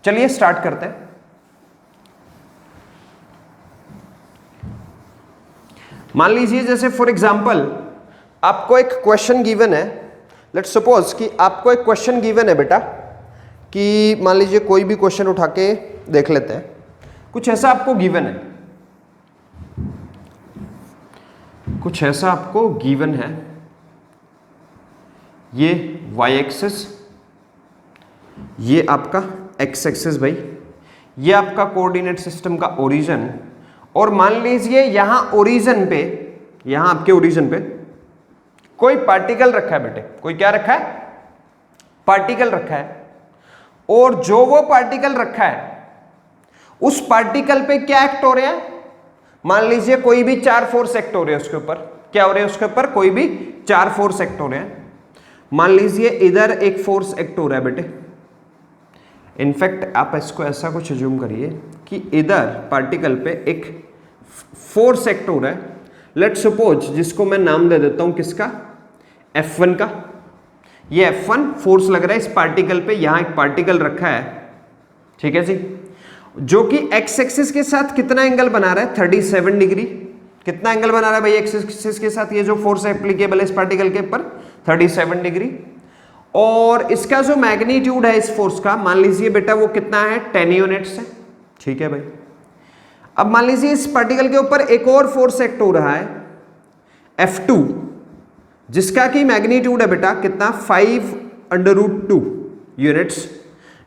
चलिए स्टार्ट करते हैं। मान लीजिए जैसे फॉर एग्जांपल आपको एक क्वेश्चन गिवन है, लेट्स सपोज कि आपको एक क्वेश्चन गिवन है बेटा, कि मान लीजिए कोई भी क्वेश्चन उठा के देख लेते हैं। कुछ ऐसा आपको गिवन है, कुछ ऐसा आपको गिवन है, ये y एक्सिस, ये आपका x एक्सिस भाई, ये आपका कोऑर्डिनेट सिस्टम का ओरिजिन, और मान लीजिए यहां ओरिजिन पे, यहां आपके ओरिजिन पे कोई पार्टिकल रखा है बेटे, कोई क्या रखा है, पार्टिकल रखा है, और जो वो पार्टिकल रखा है उस पार्टिकल पे क्या एक्ट हो रहे हैं, मान लीजिए कोई भी 4 फोर्स एक्ट हो रहे हैं उसके ऊपर, क्या हो रहे हैं उसके ऊपर, कोई भी 4 फोर्स एक्ट हो रहे हैं। मान लीजिए इधर एक फोर्स एक्ट हो रहा है बेटे, इनफैक्ट आप इसको ऐसा कुछ अज्यूम करिए कि इधर पार्टिकल पे एक फोर्स एक्ट हो रहा है, लेट्स सपोज जिसको मैं नाम दे देता हूं किसका, F1 का। ये F1 फोर्स लग रहा है इस पार्टिकल पे, यहां एक पार्टिकल रखा है, ठीक है जी, जो कि x एक्सिस के साथ कितना एंगल बना रहा है, 37 डिग्री। कितना एंगल बना रहा है भाई x एक्सिस के साथ, ये जो फोर्स एप्लीकेबल है इस पार्टिकल के ऊपर, 37 डिग्री। और इसका जो मैग्नीट्यूड है इस फोर्स का, मान लीजिए बेटा वो कितना है, 10 यूनिट्स है, ठीक है भाई। अब मान लीजिए इस पार्टिकल के ऊपर एक और फोर्स एक्ट हो रहा है F2, जिसका की मैग्नीट्यूड है बेटा कितना, 5√2 यूनिट्स,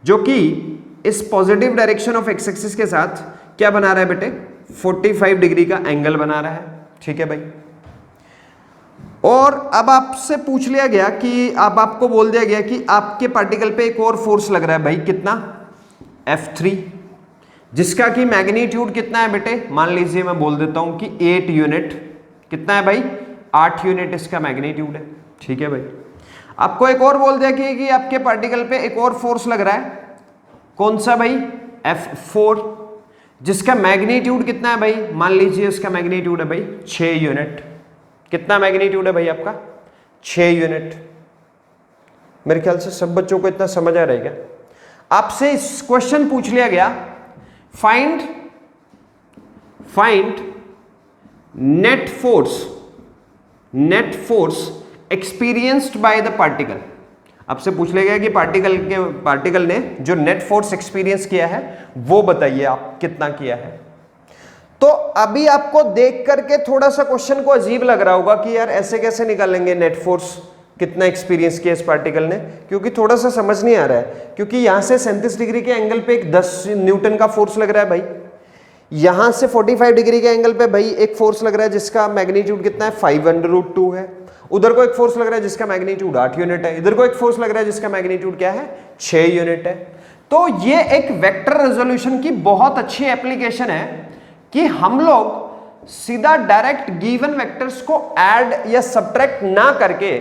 जो कि इस positive direction of x axis के साथ क्या बना रहा है बेटे, 45 डिग्री का एंगल बना रहा है, ठीक है भाई। और अब आपसे पूछ लिया गया कि, अब आपको बोल दिया गया कि आपके पार्टिकल पे एक और फोर्स लग रहा है भाई, कितना, F3, जिसका कि मैग्नीट्यूड कितना है बेटे, मान लीजिए मैं बोल देता हूं कि 8 यूनिट। कितना है भाई, 8 यूनिट इसका मैग्नीट्यूड है, ठीक है भाई। आपको एक और बोल दिया कि आपके पार्टिकल पे एक और फोर्स लग रहा है, कौन सा भाई, F4, जिसका मैग्नीट्यूड कितना है भाई, मान लीजिए इसका मैग्नीट्यूड है भाई 6 यूनिट। कितना मैग्नीट्यूड है भाई आपका, 6 यूनिट। मेरे ख्याल से सब बच्चों को इतना समझ आ रहा है क्या। आपसे इस क्वेश्चन पूछ लिया गया, find net force experienced by the particle. आपसे पूछ लिया गया कि पार्टिकल ने जो नेट फोर्स एक्सपीरियंस किया है वो बताइए आप कितना किया है। तो अभी आपको देख करके थोड़ा सा क्वेश्चन को अजीब लग रहा होगा कि यार ऐसे कैसे निकालेंगे नेट फोर्स कितना एक्सपीरियंस किया इस पार्टिकल ने, क्योंकि थोड़ा सा समझ नहीं आ रहा है। क्योंकि यहां से 37 डिग्री के एंगल पे एक 10 न्यूटन का फोर्स लग रहा है भाई, यहां से 45 डिग्री के एंगल पे भाई एक फोर्स लग रहा है जिसका मैग्नीट्यूड कितना है, 5√2 है। उधर को एक फोर्स लग रहा है जिसका मैग्नीट्यूड 8 यूनिट है, इधर को एक फोर्स लग रहा है जिसका मैग्नीट्यूड क्या है, 6 यूनिट है। तो ये एक वेक्टर रेजोल्यूशन की बहुत अच्छी एप्लीकेशन है कि हम लोग सीधा डायरेक्ट गिवन वेक्टर्स को ऐड या सब्ट्रैक्ट ना करके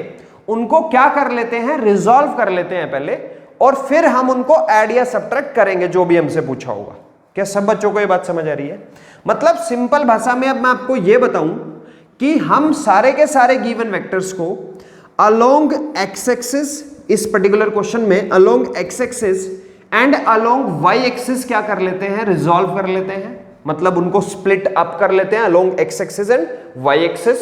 उनको क्या कर लेते हैं, रिजॉल्व कर लेते हैं पहले, और फिर हम उनको ऐड या सब्ट्रैक्ट करेंगे जो भी हमसे पूछा होगा। क्या सब बच्चों को ये बात समझ आ रही है। मतलब सिंपल भाषा में अब मैं आपको ये बताऊं कि हम सारे के सारे गिवन वेक्टर्स को अलोंग एक्स एक्सिस, इस पर्टिकुलर क्वेश्चन में along X axis and along Y axis क्या कर लेते हैं, रिजॉल्व कर लेते हैं। मतलब उनको स्प्लिट अप कर लेते हैं along X axis and Y axis,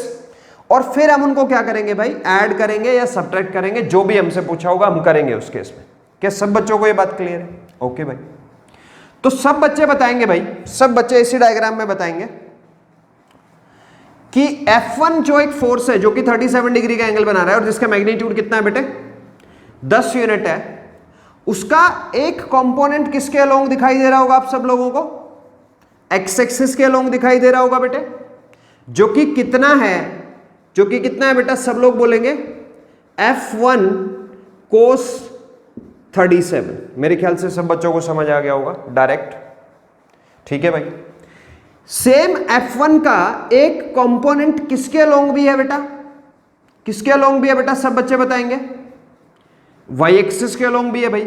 और फिर हम उनको क्या करेंगे भाई, ऐड करेंगे या सब्ट्रैक्ट करेंगे, जो भी हमसे पूछा होगा हम करेंगे उस केस में। क्या सब बच्चों को ये बात क्लियर है। ओके भाई, तो सब बच्चे बताएंगे भाई, सब बच्चे इसी डायग्राम में बताएंगे कि F1 जो एक फोर्स है जो कि 37 डिग्री का एंगल बना रहा है और जिसका मैग्नीट्यूड कितना है बेटे, 10 यूनिट है, उसका एक कंपोनेंट किसके अलोंग दिखाई दे रहा होगा आप सब लोगों को, एक्स एक्सिस के अलोंग दिखाई दे रहा होगा बेटे, जो कि कितना है, जो कि कितना है बेटा, सब लोग बोलेंगे F1 cos 37। मेरे ख्याल से सब बच्चों को समझ आ गया होगा डायरेक्ट, ठीक है भाई। सेम F1 का एक कंपोनेंट किसके अलोंग भी है बेटा, किसके अलोंग भी है बेटा, सब बच्चे बताएंगे, y एक्सिस के अलोंग भी है भाई।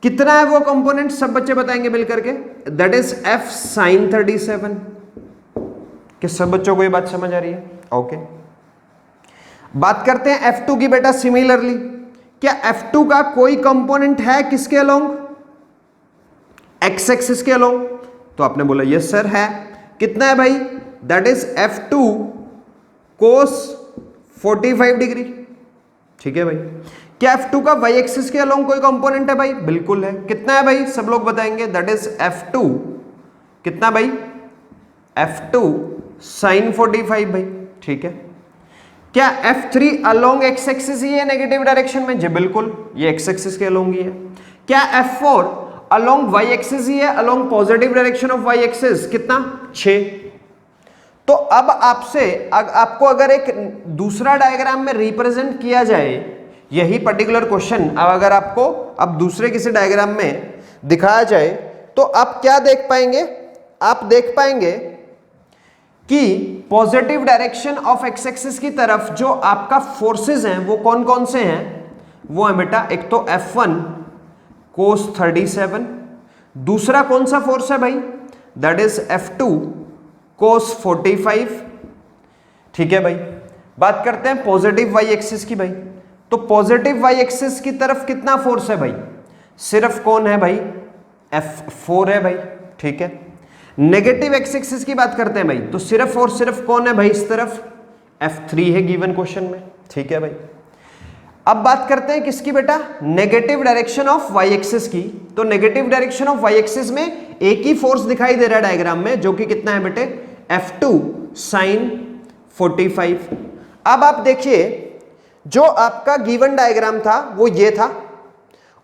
कितना है वो कंपोनेंट, सब बच्चे बताएंगे मिलकर के, दैट इज F sin 37। कि सब बच्चों को ये बात समझ आ रही है। ओके, बात करते हैं F2 की बेटा। सिमिलरली क्या F2 का कोई कंपोनेंट है किसके अलोंग, एक्स एक्सिस के अलोंग, तो आपने बोला यस सर है। कितना है भाई? That is F2 cos 45 degree. ठीक है भाई। क्या F2 का y एक्सिस के अलोंग कोई कंपोनेंट है भाई? बिल्कुल है। कितना है भाई? सब लोग बताएंगे। दैट इज F2 कितना भाई? F2 sin 45 भाई। ठीक है। क्या F3 अलोंग x एक्सिस ही है नेगेटिव डायरेक्शन में? जी बिल्कुल, ये x एक्सिस के अलोंग ही है। क्या F4 अलोंग y एक्सिस ही है along positive direction of y axis? कितना? 6। तो अब आपको अगर एक दूसरा डायग्राम में रिप्रेजेंट किया जाए यही पर्टिकुलर क्वेश्चन, अब अगर आपको अब दूसरे किसी डायग्राम में दिखाया जाए तो आप क्या देख पाएंगे? आप देख पाएंगे कि positive direction of x axis की तरफ जो आपका फोर्सेस हैं वो कौन कौन से हैं? वो है बेटा एक तो F1 cos 37, दूसरा कौन सा फोर्स है भाई? That is F2 cos 45। ठीक है भाई। बात करते हैं पॉजिटिव y एक्सिस की भाई। तो पॉजिटिव y एक्सिस की तरफ कितना फोर्स है भाई? सिर्फ कौन है भाई? F4 है भाई। ठीक है। नेगेटिव एक्स एक्सिस की बात करते हैं भाई, तो सिर्फ और सिर्फ कौन है भाई इस तरफ? F3 है गिवन क्वेश्चन में। ठीक है भाई। अब बात करते हैं किसकी बेटा? Negative direction of y axis की। तो negative direction of y axis में एक ही फोर्स दिखाई दे रहा है डायग्राम में, जो कि कितना है बेटे? F2 sin 45। अब आप देखिए जो आपका गिवन डायग्राम था वो ये था,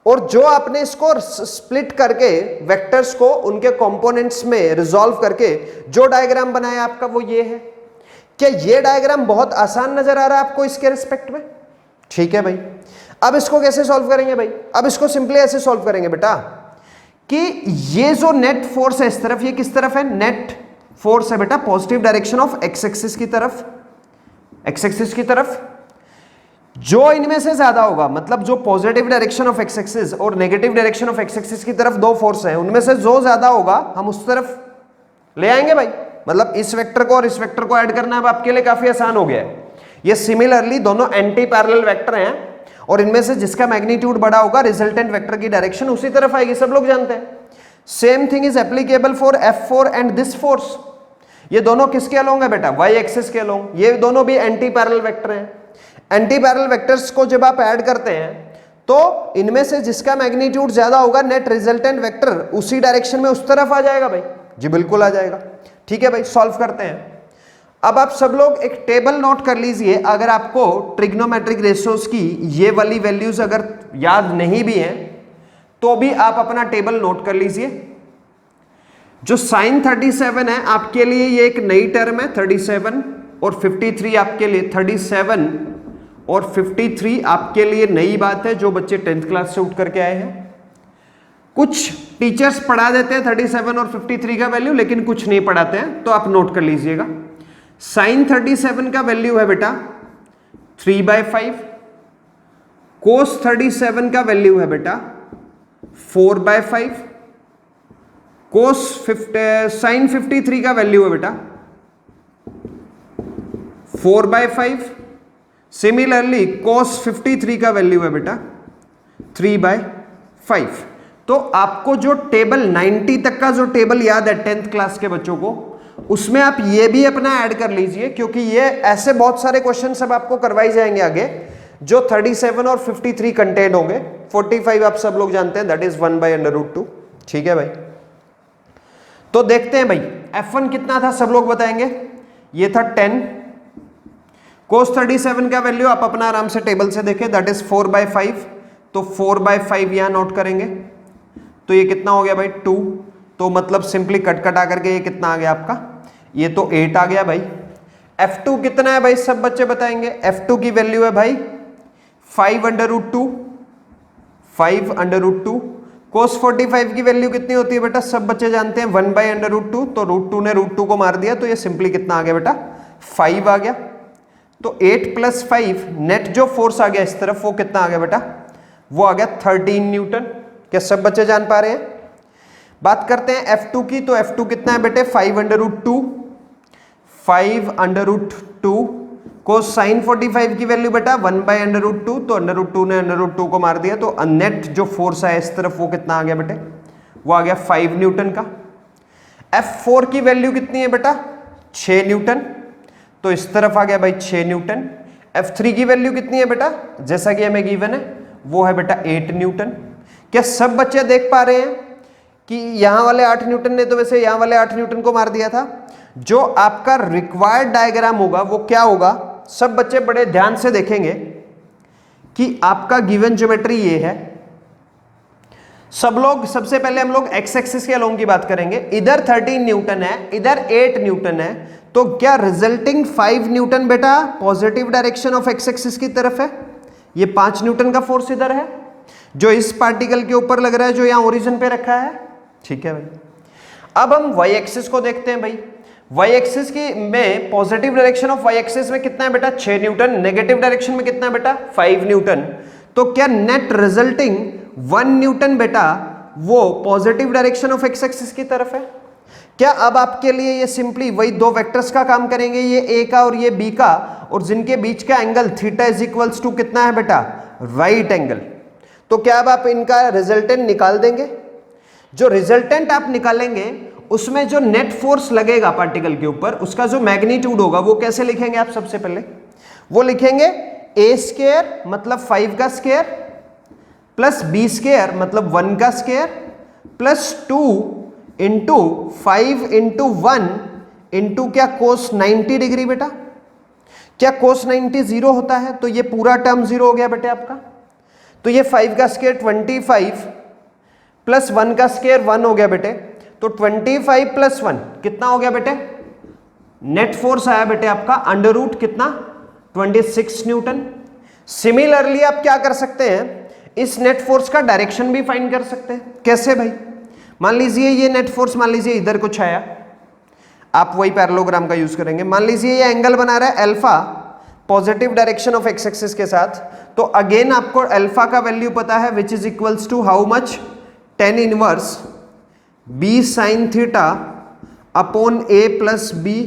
और जो आपने इसको स्प्लिट करके वेक्टर्स को उनके कंपोनेंट्स में रिजॉल्व करके जो डायग्राम बनाया आपका वो ये है। क्या ये डायग्राम बहुत आसान नजर आ रहा है आपको इसके रिस्पेक्ट में? ठीक है भाई। अब इसको कैसे सॉल्व करेंगे भाई? अब इसको सिंपली ऐसे सॉल्व करेंगे बेटा कि ये जो नेट फोर्स है इस तरफ, ये किस तरफ है? नेट फोर्स है बेटा positive direction of x axis की तरफ। एक्स एक्सिस की तरफ जो इनमें से ज्यादा होगा, मतलब जो positive direction of x axis और negative direction of x axis की तरफ दो फोर्स हैं, उनमें से जो ज्यादा होगा हम उस तरफ ले आएंगे भाई। मतलब इस वेक्टर को और इस वेक्टर को ऐड करना अब आपके लिए काफी आसान हो गया है। ये सिमिलरली दोनों एंटी पैरेलल वेक्टर हैं, और इनमें से जिसका मैग्नीट्यूड बड़ा होगा रिजल्टेंट वेक्टर की डायरेक्शन उसी तरफ आएगी, सब लोग जानते हैं। Same thing is applicable for F4 and this force. ये दोनों किसके अलोंग है बेटा? y एक्सिस के अलोंग। ये दोनों भी एंटी पैरेलल वेक्टर हैं। एंटी पैरेलल वेक्टर्स को जब आप ऐड करते हैं तो इनमें से जिसका मैग्नीट्यूड ज्यादा होगा नेट रिजल्टेंट वेक्टर उसी डायरेक्शन में उस तरफ आ जाएगा भाई। जी बिल्कुल आ जाएगा। ठीक है भाई। सॉल्व करते हैं। अब आप सब लोग एक टेबल नोट कर लीजिए। अगर आपको ट्रिग्नोमेट्रिक रेशियोज की ये वाली वैल्यूज अगर याद नहीं भी हैं तो भी आप अपना टेबल नोट कर लीजिए। जो sin 37 है आपके लिए ये एक नई टर्म है 37, और 53 आपके लिए 37 और 53 आपके लिए नई बात है जो बच्चे 10th क्लास से उठ करके आए हैं। कुछ टीचर्स पढ़ा देते हैं 37 और 53 का वैल्यू, लेकिन कुछ नहीं पढ़ाते हैं, तो आप नोट कर लीजिएगा। sin 37 का वैल्यू है बेटा 3/5, cos 37 का वैल्यू है बेटा 4/5, sin 53 का वैल्यू है बेटा 4/5। सिमिलरली cos 53 का वैल्यू है बेटा 3/5। तो आपको जो टेबल 90 तक का जो टेबल याद है 10th क्लास के बच्चों को, उसमें आप ये भी अपना ऐड कर लीजिए, क्योंकि ये ऐसे बहुत सारे क्वेश्चन सब आपको करवाई जाएंगे आगे जो 37 और 53 कंटेन होंगे। 45 आप सब लोग जानते हैं, दैट इज 1/√2। ठीक है भाई। तो देखते हैं भाई F1 कितना था, सब लोग बताएंगे। ये था 10। cos 37 का वैल्यू आप अपना आराम से टेबल से देखें, दैट इज 4/5। तो 4/5 यहां नोट करेंगे, तो ये कितना हो गया भाई 2। तो मतलब सिंपली कट कटा करके ये कितना आ गया आपका? ये तो 8 आ गया भाई। F2 कितना है भाई, सब बच्चे बताएंगे। F2 की वैल्यू है भाई 5/√2। 5/√2। cos 45 की वैल्यू कितनी होती है बेटा, सब बच्चे जानते हैं 1/√2। तो √2 ने √2 को मार दिया, तो ये सिंपली कितना आ गया बेटा 5 आ गया। तो 8 + 5 नेट जो फोर्स आ गया इस तरफ वो कितना आ गया बेटा, वो आ गया 13 न्यूटन। क्या सब बच्चे जान पा रहे हैं? बात करते हैं F2 की, तो F2 कितना है बेटे 5/√2। 5/√2 को sin 45 की वैल्यू बेटा 1/√2। तो √2 ने √2 को मार दिया, तो नेट जो फोर्स है इस तरफ वो कितना आ गया बेटे वो आ गया 5 न्यूटन का। F4 की वैल्यू कितनी है बेटा? 6 न्यूटन, तो इस तरफ आ गया भाई 6 न्यूटन। F3 की वैल्यू कितनी है बेटा? जैसा कि हमें गिवन है वो है बेटा 8 न्यूटन। क्या सब बच्चे देख पा रहे हैं कि यहां वाले 8 न्यूटन ने तो वैसे यहां वाले 8 न्यूटन को मार दिया था? जो आपका रिक्वायर्ड डायग्राम होगा वो क्या होगा? सब बच्चे बड़े ध्यान से देखेंगे कि आपका गिवन ज्योमेट्री ये है। सब लोग सबसे पहले हम लोग एक्स एक्सिस के अलोंग की बात करेंगे। इधर 13 न्यूटन है, इधर 8 न्यूटन है, तो क्या रिजल्टिंग 5 न्यूटन बेटा positive direction of x axis की तरफ है? ये 5 न्यूटन का फोर्स इधर है जो इस पार्टिकल के ऊपर लग रहा है, जो यहां ओरिजिन पे रखा है। ठीक है भाई, अब हम वाई एक्सिस को देखते हैं भाई। वाई एक्सिस की में positive direction of Y axis में कितना है बेटा? 6 न्यूटन। नेगेटिव डायरेक्शन में कितना है बेटा? 5 न्यूटन। तो क्या नेट रिजल्टिंग 1 न्यूटन बेटा वो positive direction of x axis की तरफ है? क्या अब आपके लिए ये सिंपली वही दो वेक्टर्स का काम करेंगे, ये ए का और ये बी का, और जिनके बीच का angle theta is equals to कितना है बेटा? Right angle. तो क्या अब आप इनका रिजल्टेंट निकाल देंगे? जो रिजल्टेंट आप निकालेंगे उसमें जो नेट फोर्स लगेगा पार्टिकल के ऊपर, उसका जो मैग्नीट्यूड होगा वो कैसे लिखेंगे आप? सबसे पहले वो लिखेंगे ए स्क्वायर मतलब 5 का स्क्वायर प्लस बी स्क्वायर मतलब 1 का square plus 2 into 5 into 1 into क्या? कोस 90 डिग्री बेटा। क्या कोस 90 जीरो होता है? तो ये पूरा टर्म जीरो हो गया बेटे आपका। तो ये 5 का स्क्वायर 25 प्लस 1 का स्क्वायर 1 हो गया बेटे। तो 25 प्लस 1 कितना हो गया बेटे? नेट फोर्स आया बेटे आपका अंडर रूट कितना? 26 न्यूटन। सिमिलरली आप क्या कर सकते हैं? इस नेट फोर्स का डायरेक्शन भी फाइंड कर सकते हैं। कैसे भाई? मान लीजिए ये नेट फोर्स मान लीजिए इधर कुछ आया, आप वही पैरेललोग्राम का यूज करेंगे। मान लीजिए ये एंगल बना रहा है alpha positive direction of x axis के साथ, तो अगेन आपको अल्फा का वैल्यू पता है which is equals to how much? tan inverse B sine theta upon A plus B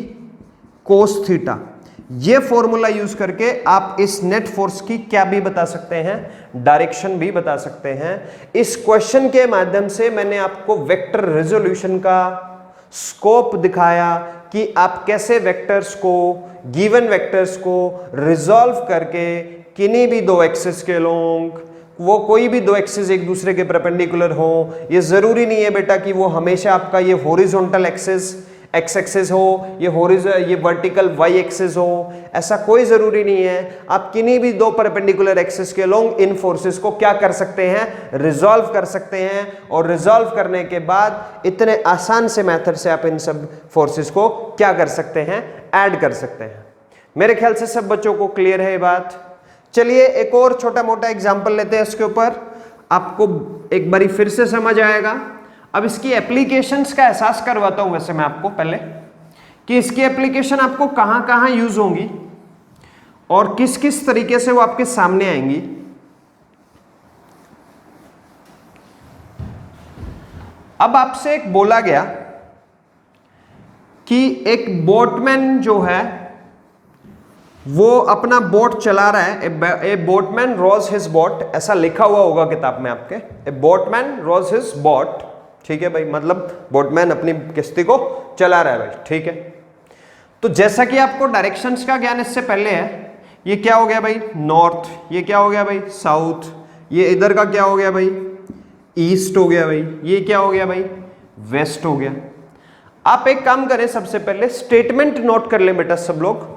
cos theta. ये फॉर्मूला यूज करके आप इस नेट फोर्स की क्या भी बता सकते हैं? डायरेक्शन भी बता सकते हैं। इस क्वेश्चन के माध्यम से मैंने आपको वेक्टर रेजोल्यूशन का स्कोप दिखाया कि आप कैसे वेक्टर्स को, गिवन वेक्टर्स को रिजॉल्व करके किन्हीं भी दो एक्सिस के अलोंग, वो कोई भी दो एक्सिस एक दूसरे के परपेंडिकुलर हो, ये जरूरी नहीं है बेटा कि वो हमेशा आपका ये हॉरिजॉन्टल एक्सिस एक्स एक्सिस हो, ये वर्टिकल वाई एक्सिस हो, ऐसा कोई जरूरी नहीं है। आप किन्हीं भी दो परपेंडिकुलर एक्सिस के अलोंग इन फोर्सेस को क्या कर सकते हैं? रिजॉल्व कर सकते हैं। और रिजॉल्व करने के बाद इतने आसान से मेथड से आप इन सब फोर्सेस को क्या कर सकते हैं? ऐड कर सकते हैं। मेरे ख्याल से सब बच्चों को क्लियर है ये बात। चलिए एक और छोटा मोटा एग्जाम्पल लेते हैं इसके ऊपर, आपको एक बारी फिर से समझ आएगा। अब इसकी एप्लीकेशंस का एहसास करवाता हूं वैसे मैं आपको पहले, कि इसकी एप्लीकेशन आपको कहां कहां यूज होंगी और किस किस तरीके से वो आपके सामने आएंगी। अब आपसे एक बोला गया कि एक बोटमैन जो है वो अपना बोट चला रहा है। ए बोटमैन रोज हिज बोट, ऐसा लिखा हुआ होगा किताब में आपके। ए बोटमैन रोज हिज बोट, ठीक है भाई, मतलब बोटमैन अपनी किश्ती को चला रहा है भाई, ठीक है। तो जैसा कि आपको डायरेक्शंस का ज्ञान इससे पहले है, ये क्या हो गया भाई? नॉर्थ। ये क्या हो गया भाई? साउथ। ये इधर का क्या हो गया भाई? ईस्ट हो गया भाई। ये क्या हो गया भाई? वेस्ट हो गया। आप एक काम करें, सबसे पहले स्टेटमेंट नोट कर लें बेटा सब लोग।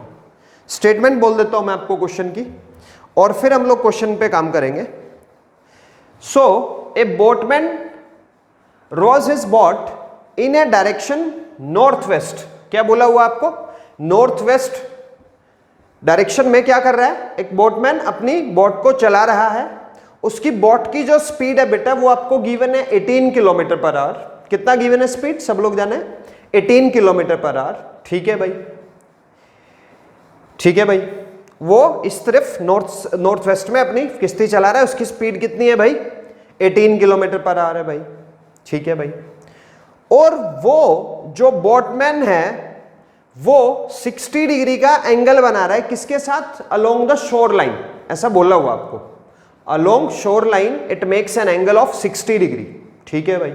स्टेटमेंट बोल देता हूं मैं आपको क्वेश्चन की, और फिर हम लोग क्वेश्चन पे काम करेंगे। So a boatman rows his boat in a direction north west. क्या बोला हुआ आपको? नॉर्थ वेस्ट डायरेक्शन में क्या कर रहा है? एक बोटमैन अपनी बोट को चला रहा है। उसकी बोट की जो स्पीड है बेटा वो आपको गिवन है 18 किलोमीटर पर आवर। कितना गिवन है स्पीड? सब लोग जाने 18 किलोमीटर पर आवर, ठीक है भाई, ठीक है भाई। वो इस तरफ नॉर्थ वेस्ट में अपनी किश्ती चला रहा है, उसकी स्पीड कितनी है भाई? 18 किलोमीटर पर आवर है भाई, ठीक है भाई। और वो जो बोटमैन है वो 60 डिग्री का एंगल बना रहा है किसके साथ? Along the shore line. ऐसा बोला हुआ आपको, along shore line it makes an angle of 60 degree, ठीक है भाई।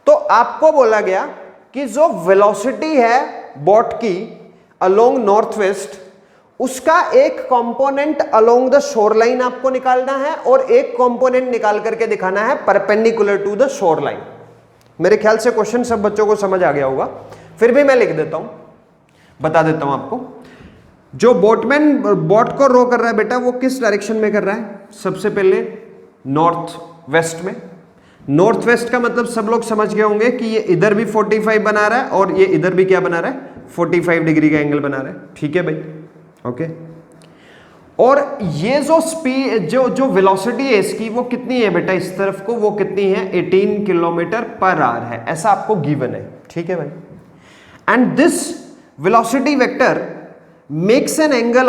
तो आपको बोला गया कि जो वेलोसिटी है बोट की अलोंग नॉर्थ वेस्ट, उसका एक component along the shore line आपको निकालना है और एक कंपोनेंट निकाल करके दिखाना है perpendicular to the shore line. मेरे ख्याल से क्वेश्चन सब बच्चों को समझ आ गया होगा, फिर भी मैं लिख देता हूं, बता देता हूं आपको। जो बोटमैन बोट को रो कर रहा है बेटा, वो किस डायरेक्शन में कर रहा है? सबसे पहले नॉर्थ वेस्ट में। नॉर्थ वेस्ट का मतलब सब लोग समझ गए होंगे कि ये इधर भी 45 बना रहा है और ये इधर भी क्या बना रहा है? 45 डिग्री का एंगल बना रहा है। ठीक है भाई, ओके। और ये जो स्पीड जो वेलोसिटी है इसकी, वो कितनी है बेटा इस तरफ को? वो कितनी है? 18 किलोमीटर पर आवर है, ऐसा आपको गिवन है। ठीक है भाई। And this velocity vector makes an angle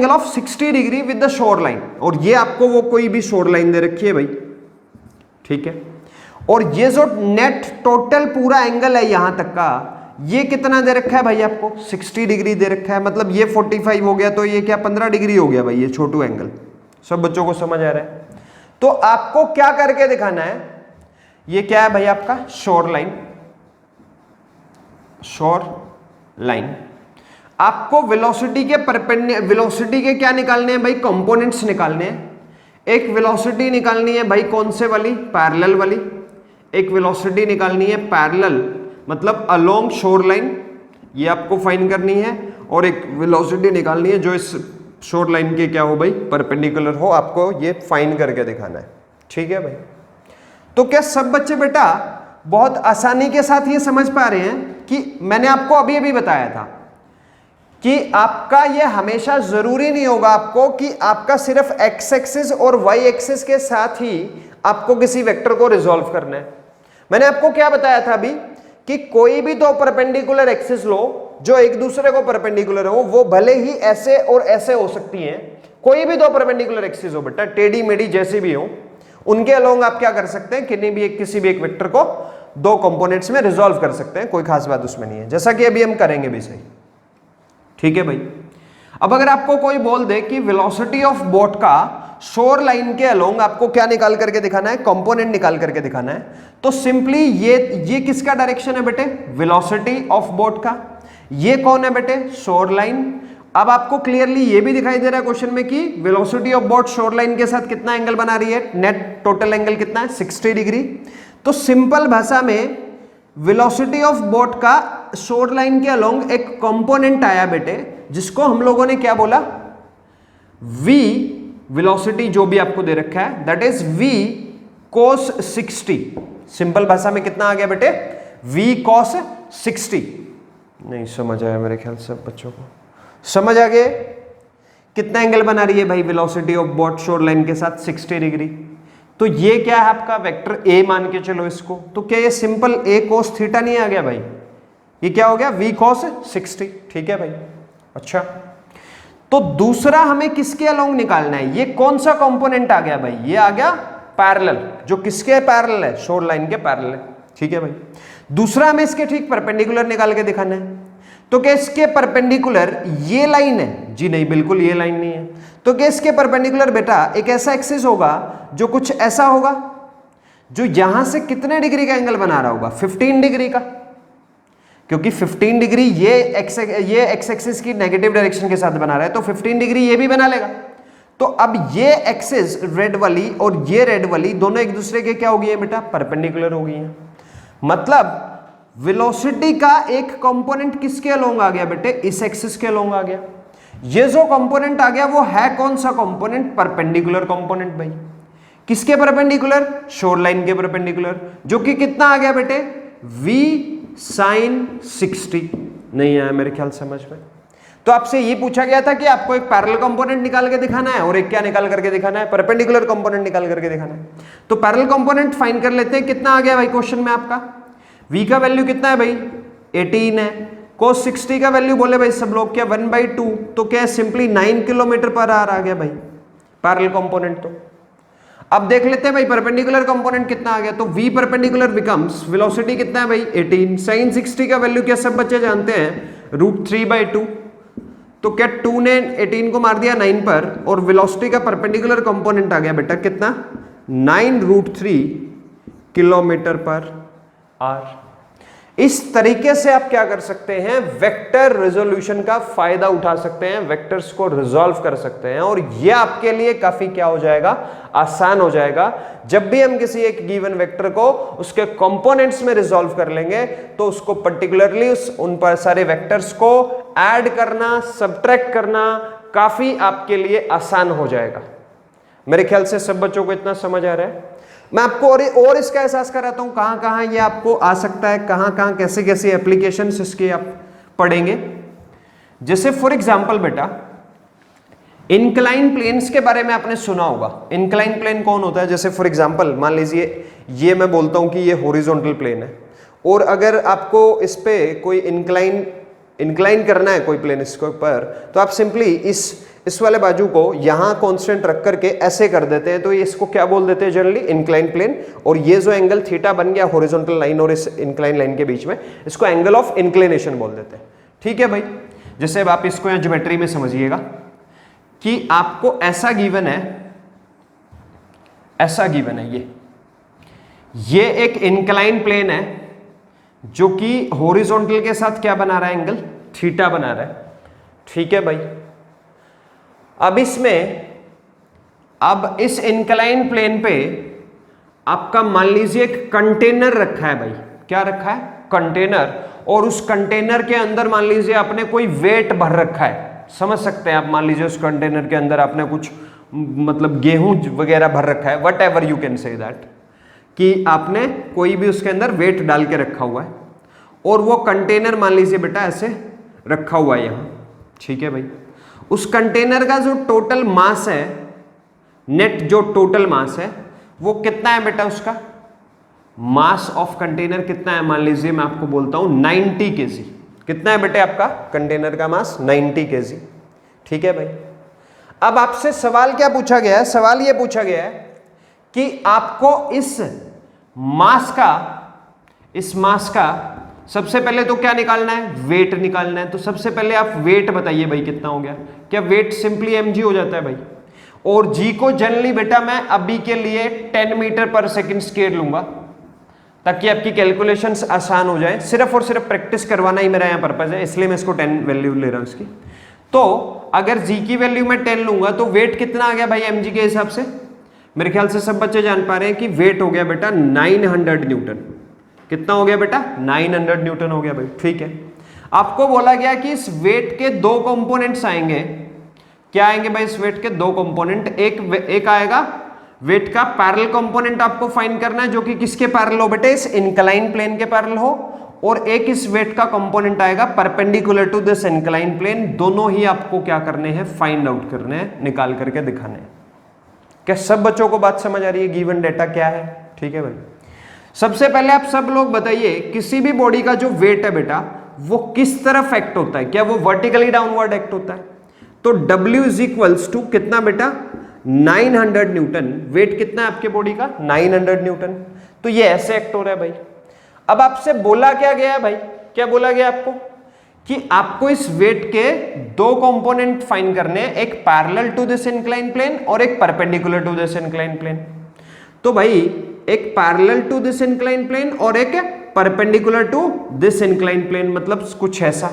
of 60 degree with the shore line. और ये आपको वो कोई भी शोर लाइन दे रखी है भाई, ठीक है। और ये जो नेट टोटल पूरा एंगल है यहां तक का, ये कितना दे रखा है भाई आपको? 60 डिग्री दे रखा है। मतलब ये 45 हो गया, तो ये क्या 15 डिग्री हो गया भाई, ये छोटू एंगल। सब बच्चों को समझ आ रहा है? तो आपको क्या करके दिखाना है? ये क्या है भाई आपका? Shore line. Shore line. आपको वेलोसिटी के क्या निकालने हैं भाई? कंपोनेंट्स निकालने हैं। एक वेलोसिटी निकालनी है भाई कौन से वाली? पैरेलल वाली। एक वेलोसिटी निकालनी है पैरेलल, मतलब अलोंग शोर लाइन, ये आपको फाइंड करनी है। और एक वेलोसिटी निकालनी है जो इस शोर लाइन के क्या हो भाई? परपेंडिकुलर हो। आपको ये फाइंड करके दिखाना है। ठीक है भाई। तो क्या सब बच्चे बेटा बहुत आसानी के साथ ये समझ पा रहे हैं कि मैंने आपको अभी अभी बताया था कि आपका ये हमेशा जरूरी नहीं होगा आपको कि आपका सिर्फ एक्स एक्सिस और वाई एक्सिस के साथ ही आपको किसी वेक्टर को रिजॉल्व करना है। मैंने आपको क्या बताया था अभी कि कोई भी दो परपेंडिकुलर एक्सिस लो जो एक दूसरे को परपेंडिकुलर हो, वो भले ही ऐसे और ऐसे हो सकती हैं। कोई भी दो परपेंडिकुलर एक्सिस हो बेटा, टेढ़ी मेढ़ी जैसी भी हो, उनके अलोंग आप क्या कर सकते हैं? किसी भी एक वेक्टर को दो कंपोनेंट्स में रिजॉल्व कर सकते हैं। कोई खास बात उसमें नहीं है, जैसा कि अभी हम करेंगे भी सही। ठीक है भाई। अब अगर आपको कोई बोल दे कि वेलोसिटी ऑफ बोट का शोर लाइन के अलोंग आपको क्या निकाल करके दिखाना है? कंपोनेंट निकाल करके दिखाना है। तो सिंपली ये किसका डायरेक्शन है बेटे? वेलोसिटी ऑफ बोट का। ये कौन है बेटे? Shore line. अब आपको क्लियरली ये भी दिखाई दे रहा है क्वेश्चन में कि velocity of boat shore line के साथ कितना एंगल बना रही है? नेट टोटल एंगल कितना है? 60 डिग्री। तो सिंपल भाषा में वेलोसिटी ऑफ बोट का शोर लाइन के अलोंग एक कंपोनेंट आया बेटे, जिसको हम लोगों ने क्या बोला? v वेलोसिटी जो भी आपको दे रखा है, that is v cos 60। Simple भाषा में कितना आ गया बेटे? v cos 60। नहीं समझ आया मेरे ख्याल से बच्चों को समझ आ गया? कितना एंगल बना रही है भाई velocity of boat shore line के साथ? 60 डिग्री। तो ये क्या है आपका? वेक्टर a मान के चलो इसको। तो क्या ये सिंपल a cos थीटा नहीं आ गया भाई? ये क्या हो गया? v cos 60। ठीक है भाई। अच्छा, तो दूसरा हमें किसके अलोंग निकालना है? ये कौन सा कंपोनेंट आ गया भाई? ये आ गया पैरेलल। जो किसके पैरेलल है? शोर लाइन के पैरेलल है। ठीक है भाई। दूसरा हमें इसके ठीक परपेंडिकुलर निकाल के दिखाना है। तो क्या इसके परपेंडिकुलर ये लाइन है? जी नहीं, बिल्कुल ये लाइन नहीं है। तो क्या इसके परपेंडिकुलर बेटा एक ऐसा एक्सिस होगा जो कुछ ऐसा होगा, जो यहां से कितने डिग्री का एंगल बना रहा होगा? 15 डिग्री का। क्योंकि 15 डिग्री ये एक्स एक्सिस की नेगेटिव डायरेक्शन के साथ बना रहा है, तो 15 डिग्री ये भी बना लेगा। तो अब ये एक्सिस रेड वाली और ये रेड वाली दोनों एक दूसरे के क्या हो गई है बेटा? परपेंडिकुलर हो गई है। मतलब वेलोसिटी का एक कंपोनेंट किसके अलोंग आ गया बेटे? इस एक्सिस के अलोंग आ गया। ये जो कंपोनेंट आ गया वो है कौन सा कंपोनेंट? परपेंडिकुलर कंपोनेंट भाई। किसके परपेंडिकुलर? शोर लाइन के परपेंडिकुलर, जो कि कितना आ गया बेटे? v sin 60। नहीं आया मेरे ख्याल समझ में? तो आपसे ये पूछा गया था कि आपको एक पैरेलल कंपोनेंट निकाल के दिखाना है और एक क्या निकाल करके दिखाना है? परपेंडिकुलर कंपोनेंट निकाल करके दिखाना है। तो पैरेलल कंपोनेंट फाइंड कर लेते हैं। कितना आ गया भाई क्वेश्चन में आपका? v का वैल्यू कितना है भाई? 18 है। cos 60 का वैल्यू बोले भाई सब लोग क्या? 1/2। तो क्या सिंपली 9 किलोमीटर पर आवर आ गया भाई पैरेलल कंपोनेंट। तो अब देख लेते हैं भाई परपेंडिकुलर कंपोनेंट कितना आ गया। तो v परपेंडिकुलर बिकम्स, वेलोसिटी कितना है भाई? 18। sin 60 का वैल्यू क्या सब बच्चे जानते हैं? √3/2। तो क्या 2 ने 18 को मार दिया 9 पर, और वेलोसिटी का परपेंडिकुलर कंपोनेंट आ गया बेटा कितना? 9 √3 किलोमीटर पर आवर। इस तरीके से आप क्या कर सकते हैं, वेक्टर रेजोल्यूशन का फायदा उठा सकते हैं, वेक्टर्स को रिजॉल्व कर सकते हैं, और यह आपके लिए काफी क्या हो जाएगा, आसान हो जाएगा। जब भी हम किसी एक गिवन वेक्टर को उसके कंपोनेंट्स में रिजॉल्व कर लेंगे तो उसको पर्टिकुलरली उन पर सारे वेक्टर्स को ऐड करना, सब्ट्रैक्ट करना काफी आपके लिए आसान हो जाएगा। मेरे ख्याल से सब बच्चों को इतना समझ आ रहा है। मैं आपको और इसका एहसास कराता हूं कहां कहां ये आपको आ सकता है, कहां कहां कैसे कैसे एप्लीकेशंस इसके आप पढ़ेंगे। जैसे फॉर एग्जांपल बेटा, इंक्लाइन प्लेन्स के बारे में आपने सुना होगा। इंक्लाइन प्लेन कौन होता है? जैसे फॉर एग्जांपल मान लीजिए ये मैं बोलता हूं कि ये हॉरिजॉन्टल प्लेन है, और अगर आपको इस पे कोई इंक्लाइन करना है कोई प्लेन इसके ऊपर, तो आप सिंपली इस वाले बाजू को यहां कांस्टेंट रख करके ऐसे कर देते हैं, तो ये इसको क्या बोल देते हैं जनरली, इंक्लाइन प्लेन। और ये जो एंगल थीटा बन गया हॉरिजॉन्टल लाइन और इस इंक्लाइन लाइन के बीच में, इसको एंगल ऑफ इंक्लिनेशन बोल देते हैं। ठीक है भाई। जैसे अब आप इसको यहां ज्योमेट्री में समझिएगा कि आपको ऐसा गिवन है, ऐसा गिवन है, ये एक इंक्लाइन प्लेन है जो कि हॉरिजॉन्टल के साथ क्या बना रहा है, एंगल थीटा बना रहा है। ठीक है भाई। अब इस इंक्लाइन प्लेन पे आपका मान लीजिए एक कंटेनर रखा है भाई। क्या रखा है? कंटेनर। और उस कंटेनर के अंदर मान लीजिए आपने कोई वेट भर रखा है, समझ सकते हैं आप। मान लीजिए उस कंटेनर के अंदर आपने कुछ मतलब गेहूं वगैरह भर रखा है, what ever you can say that, कि आपने कोई भी उसके अंदर वेट डाल के रखा हुआ है, और वो कंटेनर मान लीजिए बेटा ऐसे रखा हुआ है यहां। ठीक है भाई। उस कंटेनर का जो टोटल मास है, नेट जो टोटल मास है, वो कितना है बेटा? उसका मास ऑफ कंटेनर कितना है? मान लीजिए मैं आपको बोलता हूं 90 kg। कितना है बेटे आपका कंटेनर का मास? 90 kg। ठीक है भाई। अब आपसे सवाल क्या पूछा गया है? सवाल ये पूछा गया है कि आपको इस मास का सबसे पहले तो क्या निकालना है? वेट निकालना है। तो सबसे पहले आप वेट बताइए भाई कितना हो गया। क्या वेट सिंपली mg हो जाता है भाई? और g को जनरली बेटा मैं अभी के लिए 10 मीटर पर सेकंड स्क्वायर लूंगा, ताकि आपकी कैलकुलेशंस आसान हो जाए। सिर्फ और सिर्फ प्रैक्टिस करवाना ही मेरा यहाँ पर्पज है, इसलिए मैं इसको 10 वैल्यू ले रहा हूँ इसकी। तो अगर g की वैल्यू मैं 10 लूंगा तो वेट कितना आ गया भाई mg के हिसाब से? मेरे ख्याल से सब बच्चे जान पा रहे हैं कि वेट हो गया बेटा 900 न्यूटन। कितना हो गया बेटा? 900 न्यूटन हो गया भाई। ठीक है। आपको बोला गया कि इस वेट के दो कंपोनेंट्स आएंगे। क्या आएंगे भाई इस वेट के? दो कंपोनेंट। एक आएगा वेट का पैरेलल कंपोनेंट, आपको फाइंड करना है, जो कि किसके पैरेलल हो बेटे? इस इंक्लाइन प्लेन के पैरेलल हो। और एक इस वेट का कंपोनेंट आएगा perpendicular to this incline plane. दोनों ही आपको क्या करने हैं? फाइंड आउट करने हैं, निकाल करके दिखाने हैं। क्या सब बच्चों को बात समझ आ रही है? गिवन डेटा क्या है? ठीक है भाई। सबसे पहले आप सब लोग बताइए, किसी भी बॉडी का जो वेट है बेटा वो किस तरफ एक्ट होता है? क्या वो वर्टिकली डाउनवर्ड एक्ट होता है? तो W इज इक्वल्स टू कितना बेटा? 900 न्यूटन। वेट कितना है आपके बॉडी का? 900 न्यूटन। तो ये ऐसे एक्ट हो रहा है भाई। अब आपसे बोला क्या गया है भाई? क्या बोला गया आपको? कि आपको इस वेट के दो कंपोनेंट फाइंड करने हैं, एक parallel to this incline plane और एक perpendicular to this incline plane. तो भाई एक parallel to this incline plane और एक perpendicular to this incline plane, मतलब कुछ ऐसा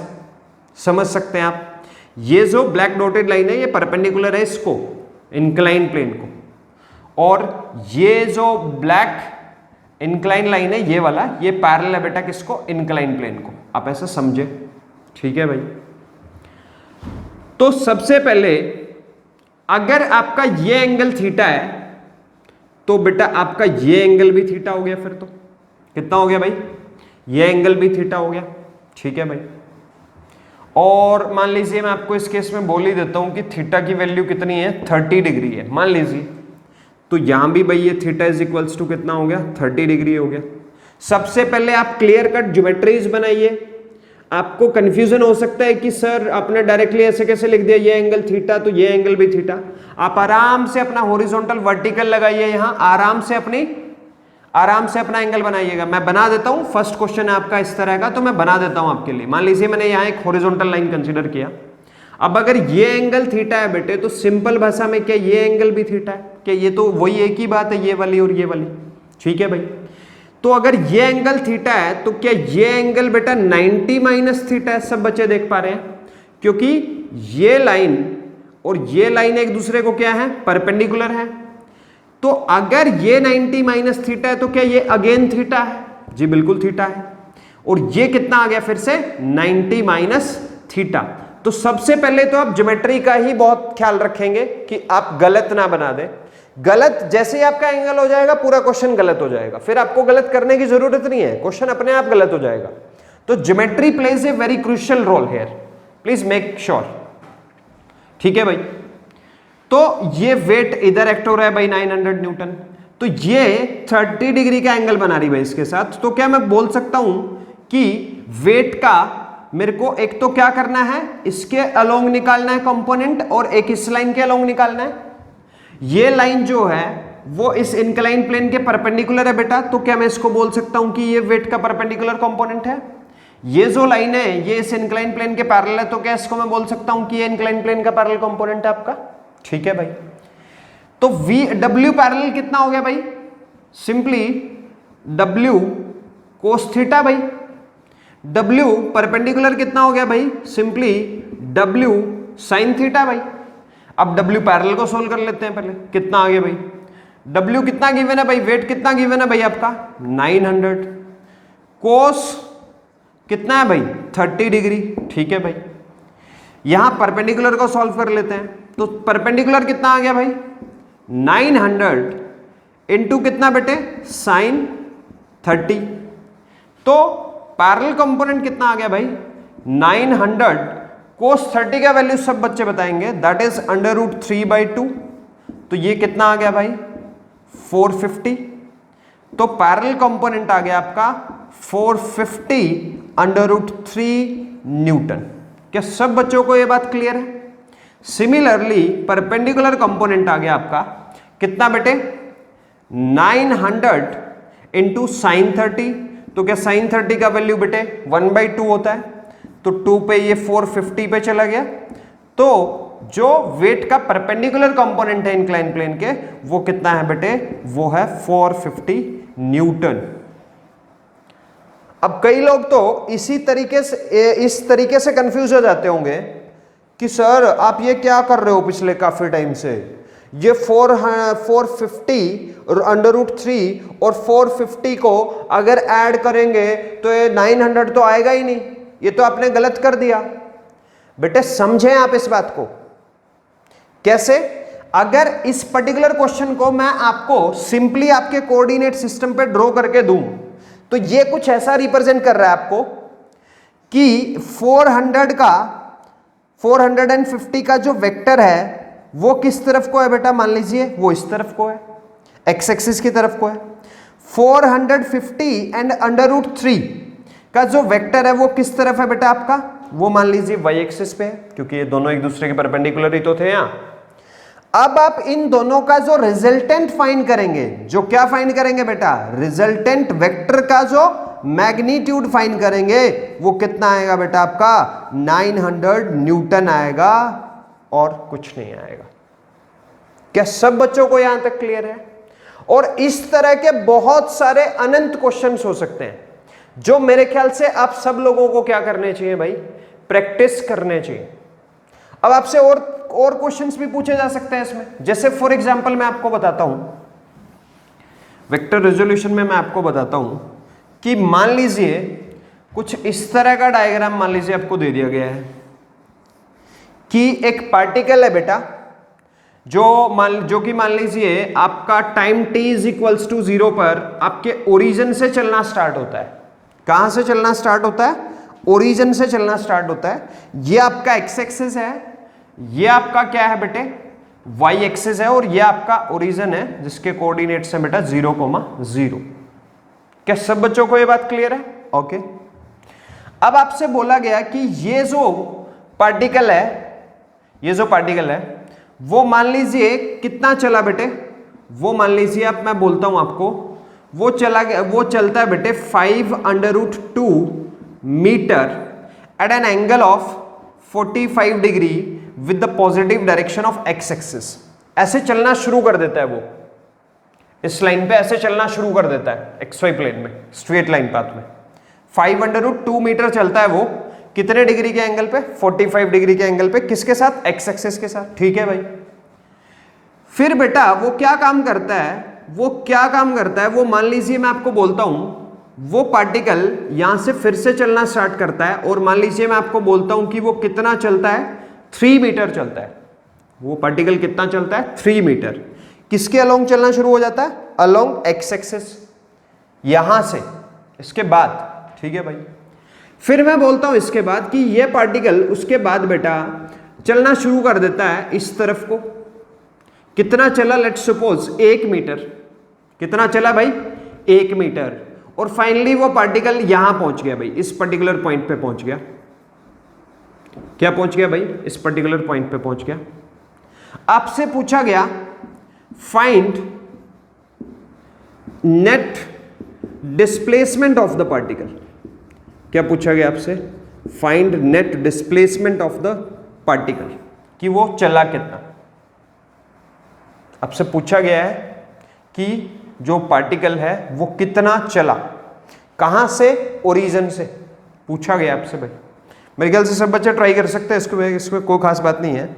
समझ सकते हैं आप। ये जो ब्लैक डॉटेड लाइन है ये परपेंडिकुलर है इसको, इंक्लाइन प्लेन को, और ये जो ब्लैक इंक्लाइन लाइन है ये वाला, ये पैरेलल है बेटा किसको? इंक्लाइन प्लेन को। आप ऐसा समझे? ठीक है भाई। तो सबसे पहले अगर आपका ये एंगल थीटा है तो बेटा आपका ये एंगल भी थीटा हो गया। फिर तो कितना हो गया भाई? ये एंगल भी थीटा हो गया। ठीक है भाई। और मान लीजिए मैं आपको इस केस में बोल ही देता हूं कि थीटा की वैल्यू कितनी है? 30 डिग्री है मान लीजिए। तो यहां भी भाई ये थीटा इज इक्वल्स टू कितना हो गया? 30 डिग्री हो गया। सबसे पहले आप क्लियर कट ज्योमेट्रीज बनाइए। आपको कंफ्यूजन हो सकता है कि सर आपने डायरेक्टली ऐसे कैसे लिख दिया, ये एंगल थीटा तो ये एंगल भी थीटा। आप आराम से अपना हॉरिजॉन्टल वर्टिकल लगाइए, यहां आराम से अपना एंगल बनाइएगा। मैं बना देता हूं। फर्स्ट क्वेश्चन है आपका इस तरह का, तो मैं बना देता हूं आपके लिए। मान लीजिए मैंने यहां एक हॉरिजॉन्टल लाइन कंसीडर किया। अब अगर ये एंगल थीटा है बेटे, तो सिंपल भाषा में क्या ये एंगल भी थीटा है? क्या ये तो वही एक ही बात है, ये वाली और ये वाली? ठीक है भाई। तो अगर ये एंगल थीटा है तो क्या ये एंगल बेटा 90 माइनस थीटा है? सब बच्चे देख पा रहे हैं, क्योंकि ये लाइन और ये लाइन एक दूसरे को क्या है, परपेंडिकुलर है। तो अगर ये 90 माइनस थीटा है तो क्या ये अगेन थीटा है? जी बिल्कुल थीटा है। और ये कितना आ गया फिर से 90 माइनस थीटा। तो सबसे पहले तो आप ज्योमेट्री का ही बहुत ख्याल रखेंगे कि आप गलत ना बना दें। गलत जैसे ही आपका एंगल हो जाएगा पूरा क्वेश्चन गलत हो जाएगा, फिर आपको गलत करने की जरूरत नहीं है, क्वेश्चन अपने आप गलत हो जाएगा। तो geometry plays a very crucial role here, please make sure. ठीक है भाई, तो ये वेट इधर एक्ट हो रहा है भाई 900 न्यूटन, तो ये 30 डिग्री का एंगल बना रही है इसके साथ। तो क्या मैं बोल सकता हूं कि वेट का मेरे को एक तो क्या करना है, इसके अलोंग निकालना है कंपोनेंट, और एक इस लाइन के अलोंग निकालना है। ये लाइन जो है वो इस इंक्लाइन प्लेन के परपेंडिकुलर है बेटा, तो क्या मैं इसको बोल सकता हूं कि ये वेट का परपेंडिकुलर कंपोनेंट है। ये जो लाइन है ये इस इंक्लाइन प्लेन के पैरेलल है, तो क्या इसको मैं बोल सकता हूं कि ये इंक्लाइन प्लेन का पैरेलल कंपोनेंट है आपका। ठीक है भाई, तो डब्ल्यू पैरेलल कितना हो गया भाई, सिंपली डब्ल्यू कोस थीटा भाई। डब्ल्यू परपेंडिकुलर कितना हो गया भाई, सिंपली डब्ल्यू साइन थीटा भाई। अब डब्ल्यू पैरेलल को सोल्व कर लेते हैं पहले, कितना आ गया भाई, डब्ल्यू कितना गिवन है भाई, वेट कितना गिवन है भाई आपका 900, कोस कितना है भाई 30 डिग्री। ठीक है भाई, यहां परपेंडिकुलर को सॉल्व कर लेते हैं, तो परपेंडिकुलर कितना आ गया भाई 900 इंटू कितना बेटे साइन 30, तो पैरेलल कंपोनेंट कितना आ गया भाई 900 कोस 30 का वैल्यू सब बच्चे बताएंगे, दैट इज √3/2। तो ये कितना आ गया भाई 450। तो पैरेलल कंपोनेंट आ गया आपका 450 √3 न्यूटन। क्या सब बच्चों को ये बात क्लियर है? सिमिलरली परपेंडिकुलर कंपोनेंट आ गया आपका कितना बेटे 900 इंटू साइन 30। तो क्या साइन 30 का वैल्यू बेटे 1/2 होता है, तो 2 पे ये 450 पे चला गया। तो जो वेट का परपेंडिकुलर कंपोनेंट है इंक्लाइन प्लेन के वो कितना है बेटे, वो है 450 न्यूटन। अब कई लोग तो इस तरीके से कंफ्यूज हो जाते होंगे कि सर आप ये क्या कर रहे हो पिछले काफी टाइम से, ये 450 √3 और 450 को अगर ऐड करेंगे तो ये 900 तो आएगा ही नहीं, ये तो आपने गलत कर दिया। बेटे समझें आप इस बात को कैसे, अगर इस पर्टिकुलर क्वेश्चन को मैं आपको सिंपली आपके कोऑर्डिनेट सिस्टम पे ड्रॉ करके दूं तो ये कुछ ऐसा रिप्रेजेंट कर रहा है आपको कि 450 का जो वेक्टर है वो किस तरफ को है बेटा, मान लीजिए वो इस तरफ को है, एक्स एक्सिस की तरफ को है। 450 एंड √3 का जो वेक्टर है वो किस तरफ है बेटा आपका, वो मान लीजिए वाई एक्सिस पे है, क्योंकि ये दोनों एक दूसरे के परपेंडिकुलर ही तो थे यहां। अब आप इन दोनों का जो रिजल्टेंट फाइंड करेंगे, जो क्या फाइंड करेंगे बेटा, रिजल्टेंट वेक्टर का जो मैग्नीट्यूड फाइंड करेंगे, वो कितना आएगा बेटा आपका 900 न्यूटन आएगा और कुछ नहीं आएगा। क्या सब बच्चों को यहां तक क्लियर है? और इस तरह के बहुत सारे अनंत क्वेश्चंस हो सकते हैं जो मेरे ख्याल से आप सब लोगों को क्या करने चाहिए भाई, प्रैक्टिस करने चाहिए। अब आपसे और क्वेश्चंस भी पूछे जा सकते हैं इसमें, जैसे फॉर एग्जांपल मैं आपको बताता हूं, वेक्टर रेजोल्यूशन में मैं आपको बताता हूं कि मान लीजिए कुछ इस तरह का डायग्राम मान लीजिए आपको दे दिया गया है कि एक पार्टिकल है बेटा जो कि मान लीजिए आपका टाइम t = 0 पर आपके ओरिजिन से चलना स्टार्ट होता है। कहां से चलना स्टार्ट होता है, ओरिजिन से चलना स्टार्ट होता है। ये आपका एक्स एक्सिस है, ये आपका क्या है बेटे वाई एक्सिस है, और ये आपका ओरिजिन है जिसके कोऑर्डिनेट्स हैं बेटा 0,0। क्या सब बच्चों को ये बात क्लियर है? ओके। अब आपसे बोला गया कि ये जो पार्टिकल है वो मान लीजिए कितना चला बेटे, वो मान लीजिए अब मैं बोलता हूं आपको, वो चलता है बेटे 5√2 metre at an angle of 45 degree with the positive direction of x axis. ऐसे चलना शुरू कर देता है वो इस लाइन पे ऐसे चलना शुरू कर देता है XY प्लेन में, स्ट्रेट लाइन पाथ में। 5√2 मीटर चलता है वो कितने डिग्री के एंगल पे? 45 डिग्री के एंगल पे। किसके साथ? एक्स एक्सिस के साथ। ठीक है भाई। फिर बेटा वो क्या काम करता है, वो मान लीजिए मैं आपको बोलता हूं, वो पार्टिकल यहां से फिर से चलना स्टार्ट करता है और मान लीजिए मैं आपको बोलता हूं कि वो कितना चलता है? 3 मीटर चलता है। वो पार्टिकल कितना चलता है? 3 मीटर। किसके अलोंग चलना शुरू हो जाता है? अलोंग एक्स एक्सिस, यहां से, इसके बाद। ठीक है भाई। फिर मैं बोलता हूं इसके बाद कि ये पार्टिकल उसके बाद बेटा चलना शुरू कर देता है इस तरफ को। कितना चला? Let's suppose 1 metre. कितना चला भाई? 1 मीटर। और फाइनली वो पार्टिकल यहां पहुंच गया भाई, इस पर्टिकुलर पॉइंट पे पहुंच गया। क्या पहुंच गया भाई? इस पर्टिकुलर पॉइंट पे पहुंच गया। आपसे पूछा गया find net displacement of the particle. क्या पूछा गया आपसे? Find net displacement of the particle, कि वो चला कितना। आपसे पूछा गया है कि जो पार्टिकल है वो कितना चला, कहां से? ओरिजिन से पूछा गया आपसे भाई। मेरे ख्याल से सब बच्चे ट्राई कर सकते हैं इसमें कोई खास बात नहीं है।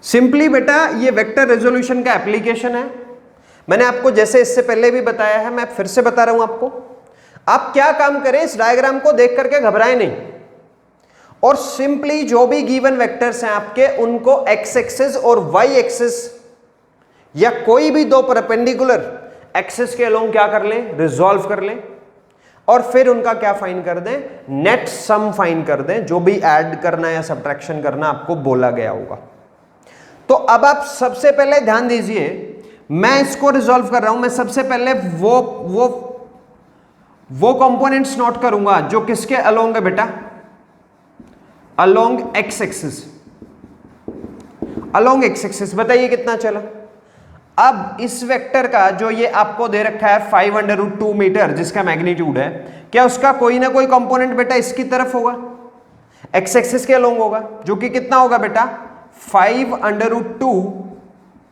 सिंपली बेटा ये वेक्टर रेजोल्यूशन का एप्लीकेशन है। मैंने आपको जैसे इससे पहले भी बताया है, मैं फिर से बता रहा हूं आपको। आप क्या काम करें, इस डायग्राम को देख करके घबराएं नहीं, और सिंपली जो भी गिवन वेक्टर्स हैं आपके, उनको एक्स एक्सिस और वाई एक्सिस या कोई भी दो परपेंडिकुलर एक्सिस के अलोंग क्या कर लें? रिजॉल्व कर लें, और फिर उनका क्या फाइंड कर दें? नेट सम फाइंड कर दें। जो भी ऐड करना या सब्ट्रैक्शन करना आपको बोला गया होगा। तो अब आप सबसे पहले ध्यान दीजिए, मैं इसको रिजॉल्व कर रहा हूं। मैं सबसे पहले वो कंपोनेंट्स नोट करूंगा जो किसके अलोंग है बेटा? Along X axis. Along X axis बताइए कितना चला। अब इस वेक्टर का जो ये आपको दे रखा है 5√2 मीटर, जिसका मैग्नीट्यूड है, क्या उसका कोई ना कोई कंपोनेंट बेटा इसकी तरफ होगा? एक्स एक्सिस के अलोंग होगा, जो कि कितना होगा बेटा? 5√2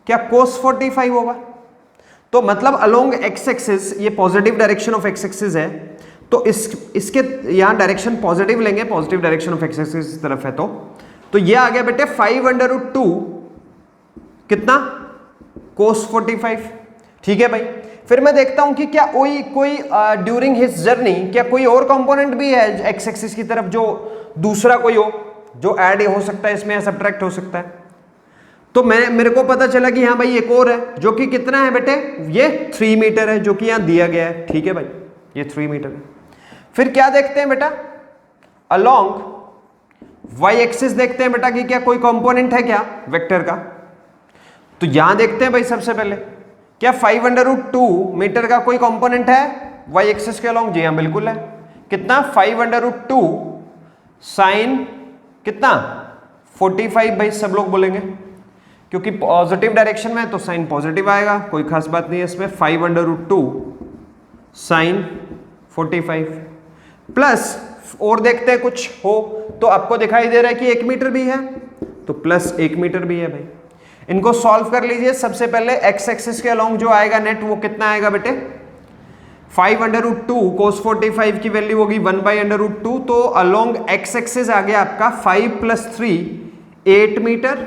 क्या cos 45 होगा? तो मतलब अलोंग एक्स एक्सिस, ये positive direction of x axis है, तो इसके यहां डायरेक्शन पॉजिटिव लेंगे, positive direction of x axis इस तरफ है, तो ये आ गया बेटे 5√2 कितना? cos 45। ठीक है भाई। फिर मैं देखता हूं कि क्या कोई ड्यूरिंग हिज जर्नी क्या कोई और कंपोनेंट भी है एक्स एक्सिस की तरफ, जो दूसरा कोई हो, जो ऐड हो सकता है इसमें या सब्ट्रैक्ट हो सकता है। तो मेरे को पता चला कि हाँ भाई एक और है, जो कि कितना है बेटे? ये 3 मीटर है, जो कि यहां दिया गया है। ठीक है भाई, ये 3 मीटर है। फिर क्या देखते हैं बेटा? अलोंग वाई एक्सिस देखते हैं बेटा कि क्या कोई कंपोनेंट है क्या वेक्टर का। तो यहां देखते हैं भाई सबसे पहले, क्या 5√2 मीटर का कोई कंपोनेंट है वाई एक्सिस के अलोंग? जी हाँ बिल्कुल है। कितना? 5√2 साइन कितना? 45 भाई, सब लोग बोलेंगे, क्योंकि पॉजिटिव डायरेक्शन में है तो साइन पॉजिटिव आएगा, कोई खास बात नहीं है इसमें। 5√2 साइन 45 प्लस, और देखते हैं कुछ हो तो आपको दिखाई दे रहा है कि 1 मीटर भी है, तो प्लस 1 मीटर भी है भाई। इनको सॉल्व कर लीजिए। सबसे पहले एक्स एक्सिस के अलोंग जो आएगा नेट, वो कितना आएगा बेटे? 5√2 cos 45 की वैल्यू होगी 1/√2, तो अलोंग एक्स एक्सिस आ गया आपका 5 + 3 8 मीटर,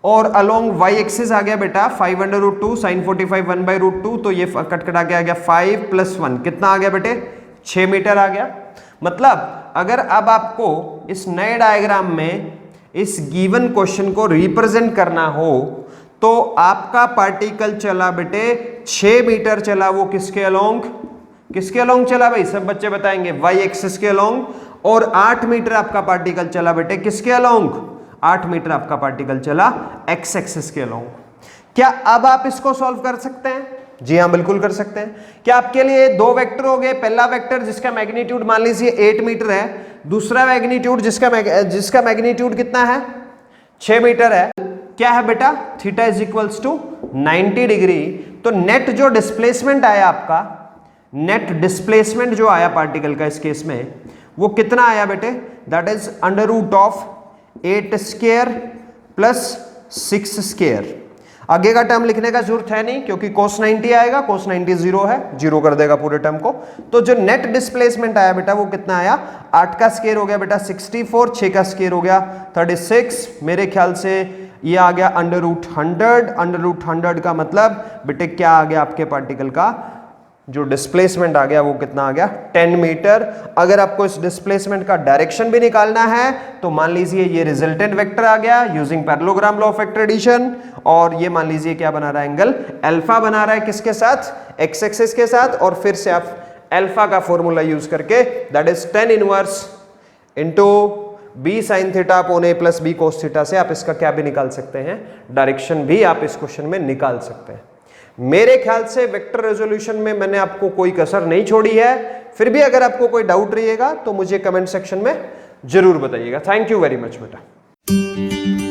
और अलोंग वाई एक्सिस आ गया बेटा 5√2 sin 45 1/√2, तो ये कटकटा के आ गया 5 + 1 कितना आ गया बेटे? 6 मीटर आ गया। मतलब अगर अब आपको इस नए डायग्राम में इस गिवन क्वेश्चन को रिप्रेजेंट करना हो, तो आपका पार्टिकल चला बेटे 6 मीटर चला, वो किसके अलोंग? किसके अलोंग चला भाई? सब बच्चे बताएंगे, वाई एक्सिस के अलोंग। और 8 मीटर आपका पार्टिकल चला बेटे किसके अलोंग? 8 मीटर आपका पार्टिकल चला एक्स एक्सिस के अलोंग। क्या अब आप इसको सॉल्व कर सकते हैं? जी हाँ बिल्कुल कर सकते हैं। क्या आपके लिए दो वेक्टर हो गए? पहला वेक्टर जिसका मैग्नीट्यूड मान लीजिए 8 मीटर है, दूसरा मैग्नीट्यूड जिसका मैग्नीट्यूड कितना है? 6 मीटर है। क्या है बेटा? Theta is equals to 90 degree. तो नेट जो डिस्प्लेसमेंट आया आपका, नेट डिस्प्लेसमेंट जो आया पार्टिकल का इस केस में, वो कितना आया बेटे? दैट इज √8² + 6² आगे का टर्म लिखने का जरूरत है नहीं क्योंकि cos 90 आएगा, cos 90 जीरो है, जीरो कर देगा पूरे टर्म को। तो जो नेट डिस्प्लेसमेंट आया बेटा वो कितना आया, 8 का स्क्वायर हो गया बेटा 64, 6 का स्क्वायर हो गया 36, मेरे ख्याल से ये आ गया अंडर रूट 100। अंडर रूट 100 का मतलब बेटे क्या आ गया, आपके पार्टिकल का जो डिस्प्लेसमेंट आ गया वो कितना आ गया, 10 मीटर। अगर आपको इस डिस्प्लेसमेंट का डायरेक्शन भी निकालना है तो मान लीजिए ये रिजल्टेंट वेक्टर आ गया using parallelogram law of vector addition, और ये मान लीजिए क्या बना रहा है, एंगल अल्फा बना रहा है, किसके साथ, एक्स एक्सिस के साथ। और फिर से आप अल्फा का फॉर्मूला यूज करके that is tan inverse into b sin theta upon a plus b cos theta से आप इसका क्या भी निकाल सकते हैं, डायरेक्शन भी आप इस क्वेश्चन में निकाल सकते हैं। मेरे ख्याल से वेक्टर रेजोल्यूशन में मैंने आपको कोई कसर नहीं छोड़ी है। फिर भी अगर आपको कोई डाउट रहिएगा तो मुझे कमेंट सेक्शन में जरूर बताइएगा। थैंक यू वेरी मच बेटा।